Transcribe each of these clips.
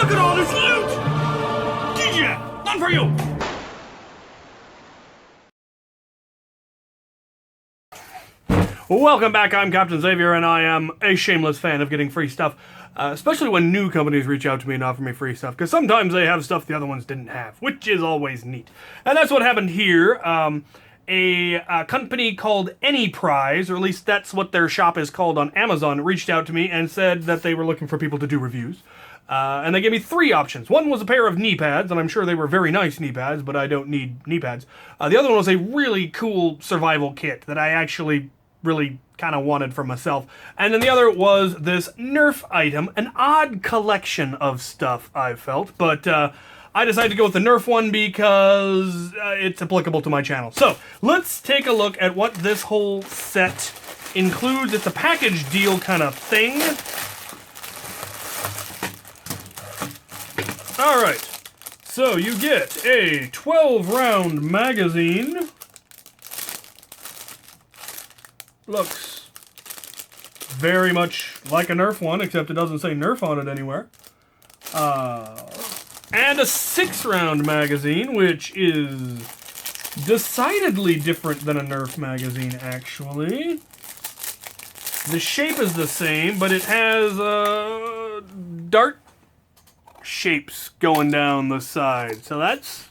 Look at all this loot! DJ, none for you! Welcome back, I'm Captain Xavier, and I am a shameless fan of getting free stuff. Especially when new companies reach out to me and offer me free stuff, because sometimes they have stuff the other ones didn't have, which is always neat. And that's what happened here. A company called AnyPrize, or at least that's what their shop is called on Amazon, reached out to me and said that they were looking for people to do reviews. And they gave me three options. One was a pair of knee pads, and I'm sure they were very nice knee pads, but I don't need knee pads. The other one was a really cool survival kit that I actually really kind of wanted for myself. And then the other was this Nerf item, an odd collection of stuff, I felt, but I decided to go with the Nerf one because it's applicable to my channel. So let's take a look at what this whole set includes. It's a package deal kind of thing. All right, so you get a 12-round magazine. Looks very much like a Nerf one, except it doesn't say Nerf on it anywhere. And a 6-round magazine, which is decidedly different than a Nerf magazine, actually. The shape is the same, but it has dart shapes going down the side. So that's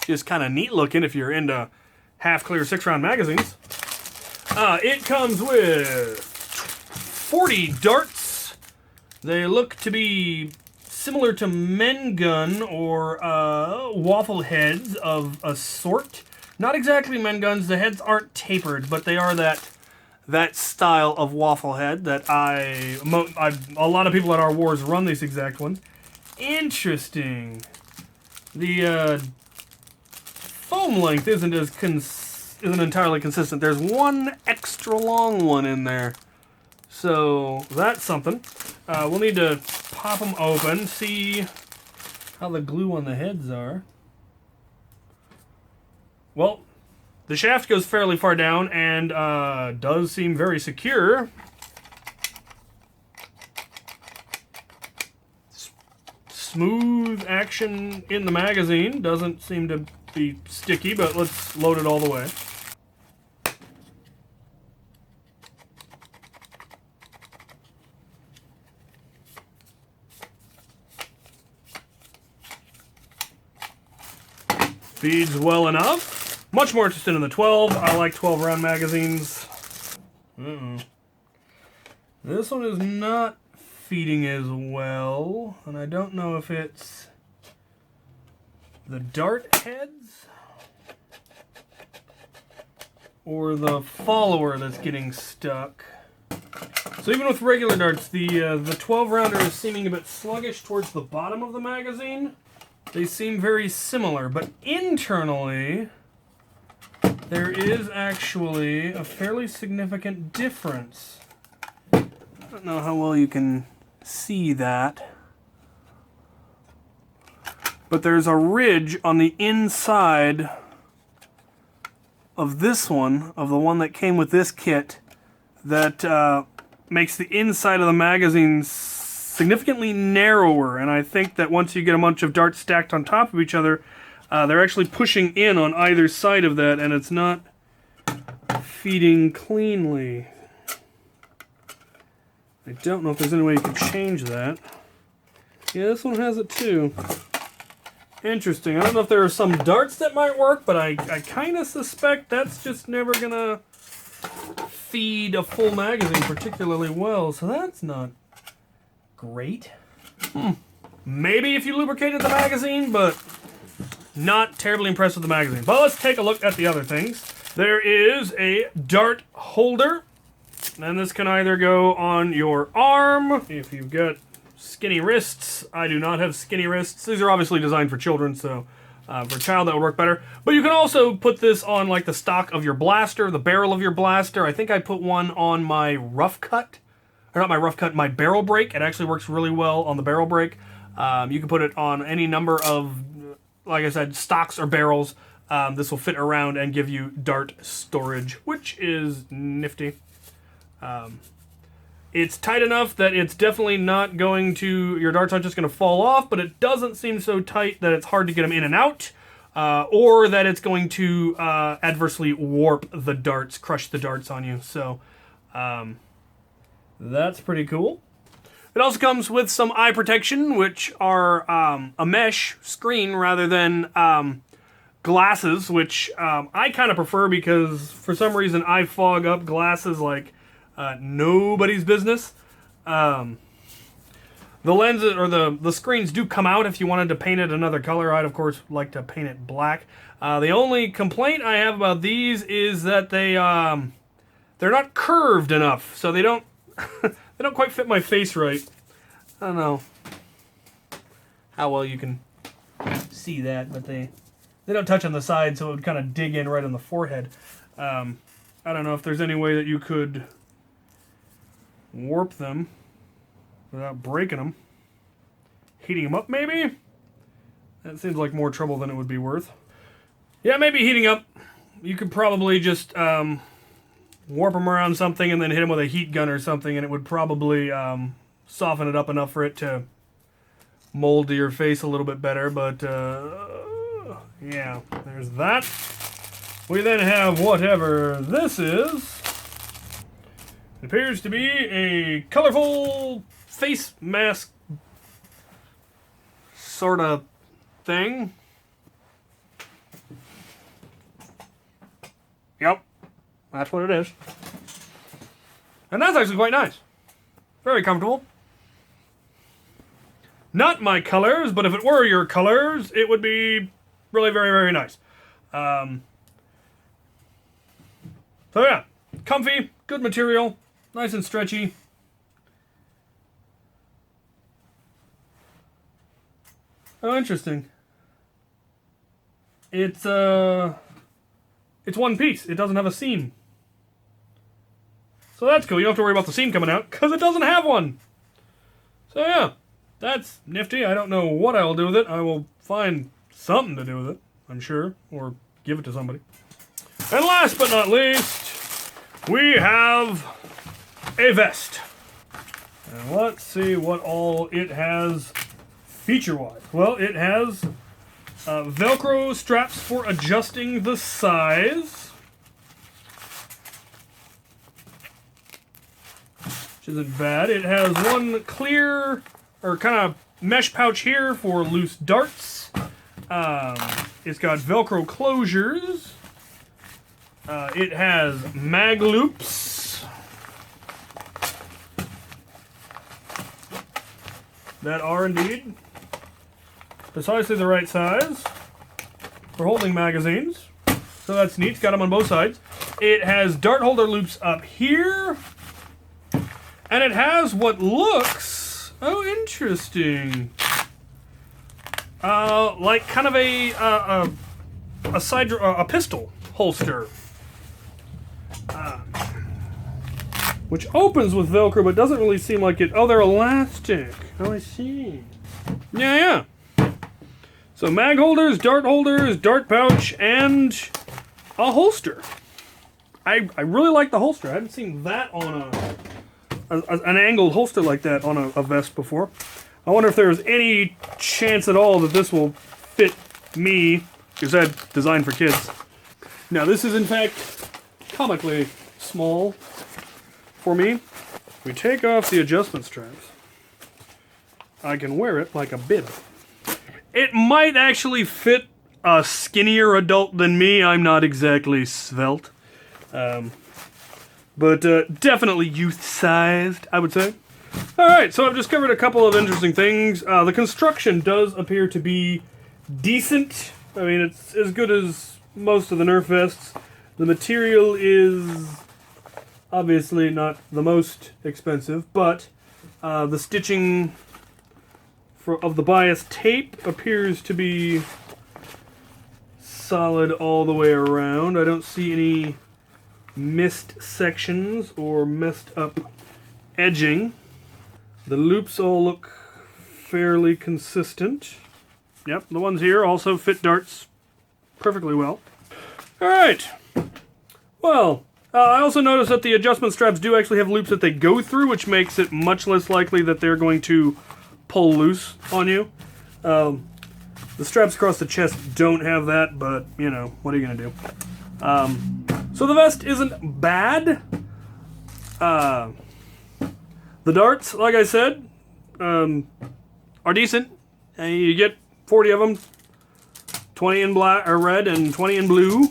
just kind of neat looking if you're into half-clear 6-round magazines. It comes with 40 darts. They look to be similar to men gun or waffle heads of a sort. Not exactly men guns. The heads aren't tapered, but they are that style of waffle head that a lot of people at our wars run these exact ones. Interesting. The foam length isn't entirely consistent. There's one extra long one in there. So that's something. We'll need to pop them open, see how the glue on the heads are. Well, the shaft goes fairly far down and does seem very secure. Smooth action in the magazine. Doesn't seem to be sticky, but let's load it all the way. Feeds well enough. Much more interested in the 12. I like 12-round magazines. This one is not feeding as well, and I don't know if it's the dart heads or the follower that's getting stuck. So even with regular darts, the 12-rounder is seeming a bit sluggish towards the bottom of the magazine. They seem very similar, but internally there is actually a fairly significant difference. I don't know how well you can see that, but there's a ridge on the inside of this one, of the one that came with this kit, that makes the inside of the magazine significantly narrower, and I think that once you get a bunch of darts stacked on top of each other, they're actually pushing in on either side of that, and it's not feeding cleanly. I don't know if there's any way you can change that. Yeah, this one has it too. Interesting. I don't know if there are some darts that might work, but I kind of suspect that's just never gonna feed a full magazine particularly well, so that's not great. Maybe if you lubricated the magazine, but not terribly impressed with the magazine. But let's take a look at the other things. There is a dart holder, and this can either go on your arm if you've got skinny wrists. I do not have skinny wrists. These are obviously designed for children, so for a child that would work better. But you can also put this on like the stock of your blaster, the barrel of your blaster. I think I put one on my rough cut. Or not my rough cut, my barrel brake. It actually works really well on the barrel brake. You can put it on any number of, like I said, stocks or barrels. This will fit around and give you dart storage, which is nifty. It's tight enough that it's definitely not going to, your darts aren't just going to fall off, but it doesn't seem so tight that it's hard to get them in and out, or that it's going to adversely warp the darts, crush the darts on you. So that's pretty cool. It also comes with some eye protection, which are a mesh screen rather than glasses, which I kind of prefer because for some reason I fog up glasses like nobody's business. The lenses or the screens do come out if you wanted to paint it another color. I'd of course like to paint it black. The only complaint I have about these is that they're not curved enough, so they don't they don't quite fit my face right. I don't know how well you can see that, but they don't touch on the side, so it would kind of dig in right on the forehead. I don't know if there's any way that you could warp them without breaking them. Heating them up, maybe? That seems like more trouble than it would be worth. Yeah, maybe heating up. You could probably just warp them around something and then hit them with a heat gun or something, and it would probably soften it up enough for it to mold to your face a little bit better. But yeah, there's that. We then have whatever this is. It appears to be a colorful face mask sort of thing. Yep, that's what it is. And that's actually quite nice. Very comfortable. Not my colors, but if it were your colors, it would be really very, very nice. So yeah, comfy, good material, nice and stretchy. Oh, interesting. It's one piece. It doesn't have a seam. So that's cool. You don't have to worry about the seam coming out because it doesn't have one. So yeah, that's nifty. I don't know what I will do with it. I will find something to do with it, I'm sure, or give it to somebody. And last but not least, we have a vest. And let's see what all it has feature-wise. Well, it has Velcro straps for adjusting the size, which isn't bad. It has one clear or kind of mesh pouch here for loose darts. It's got Velcro closures. It has mag loops that are indeed precisely the right size for holding magazines. So that's neat. It's got them on both sides. It has dart holder loops up here. And it has what looks, oh, interesting, like kind of a pistol holster, which opens with Velcro but doesn't really seem like it. Oh, they're elastic. Oh, I see. Yeah. So mag holders, dart pouch, and a holster. I really like the holster. I haven't seen that on an angled holster like that on a vest before. I wonder if there's any chance at all that this will fit me, because that's designed for kids. Now this is in fact comically small for me. If we take off the adjustment straps, I can wear it like a bib. It might actually fit a skinnier adult than me. I'm not exactly svelte. But definitely youth-sized, I would say. Alright, so I've discovered a couple of interesting things. The construction does appear to be decent. I mean, it's as good as most of the Nerf vests. The material is obviously not the most expensive, but the stitching of the bias tape appears to be solid all the way around. I don't see any missed sections or messed up edging. The loops all look fairly consistent. Yep, the ones here also fit darts perfectly well. Alright, well, I also noticed that the adjustment straps do actually have loops that they go through, which makes it much less likely that they're going to pull loose on you. The straps across the chest don't have that, but, you know, what are you going to do? So the vest isn't bad. The darts, like I said, are decent. And you get 40 of them, 20 in black or red and 20 in blue.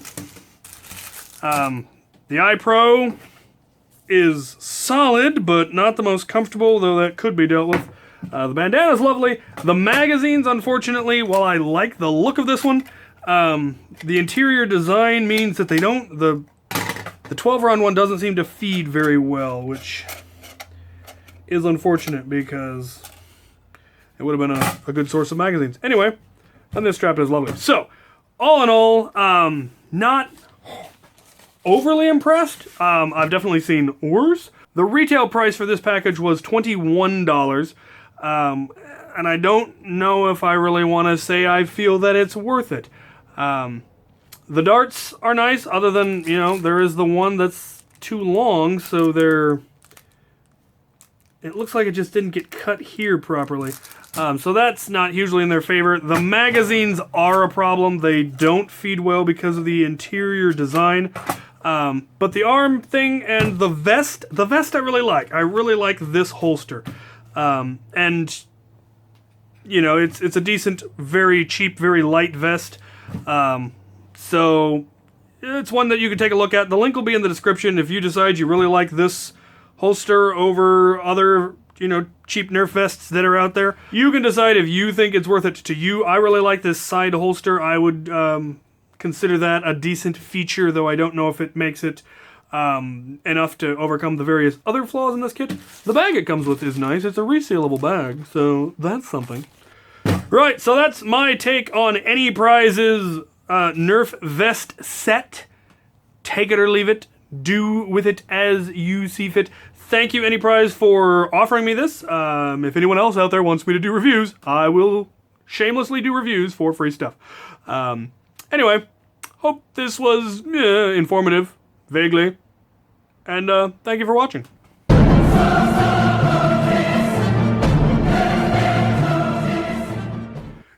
The iPro is solid, but not the most comfortable, though that could be dealt with. The bandana is lovely. The magazines, unfortunately, while I like the look of this one, the interior design means that they don't, the 12-round one doesn't seem to feed very well, which is unfortunate because it would have been a good source of magazines. Anyway, and this strap is lovely. So, all in all, not overly impressed. I've definitely seen worse. The retail price for this package was $21, and I don't know if I really want to say I feel that it's worth it. The darts are nice, other than, you know, there is the one that's too long, so it looks like it just didn't get cut here properly. So that's not hugely in their favor. The magazines are a problem. They don't feed well because of the interior design. But the arm thing and the vest I really like. I really like this holster. And, you know, it's a decent, very cheap, very light vest. So it's one that you can take a look at. The link will be in the description if you decide you really like this holster over other, you know, cheap Nerf vests that are out there. You can decide if you think it's worth it to you. I really like this side holster. I would consider that a decent feature, though I don't know if it makes it enough to overcome the various other flaws in this kit. The bag it comes with is nice. It's a resealable bag, so that's something. Right, so that's my take on AnyPrize's Nerf vest set. Take it or leave it. Do with it as you see fit. Thank you, AnyPrize, for offering me this. If anyone else out there wants me to do reviews, I will shamelessly do reviews for free stuff. Anyway, hope this was informative, vaguely, and thank you for watching.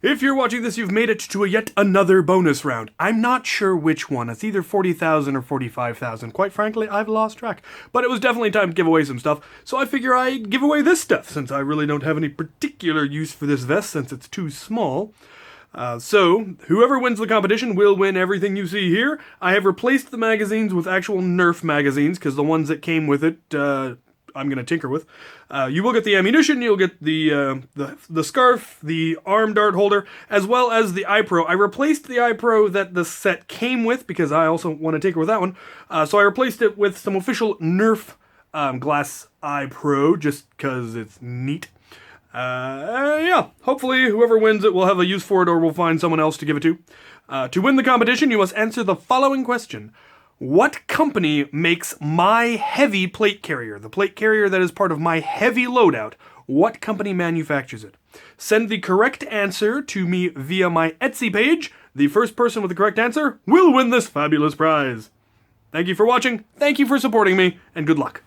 If you're watching this, you've made it to yet another bonus round. I'm not sure which one. It's either 40,000 or 45,000. Quite frankly, I've lost track. But it was definitely time to give away some stuff, so I figure I'd give away this stuff, since I really don't have any particular use for this vest, since it's too small. So, whoever wins the competition will win everything you see here. I have replaced the magazines with actual Nerf magazines, because the ones that came with it, I'm going to tinker with. You will get the ammunition, you'll get the scarf, the arm dart holder, as well as the iPro. I replaced the iPro that the set came with, because I also want to tinker with that one. So I replaced it with some official Nerf glass iPro, just because it's neat. Yeah, hopefully whoever wins it will have a use for it, or we'll find someone else to give it to. To win the competition, you must answer the following question. What company makes my heavy plate carrier? The plate carrier that is part of my heavy loadout. What company manufactures it? Send the correct answer to me via my Etsy page. The first person with the correct answer will win this fabulous prize. Thank you for watching, thank you for supporting me, and good luck.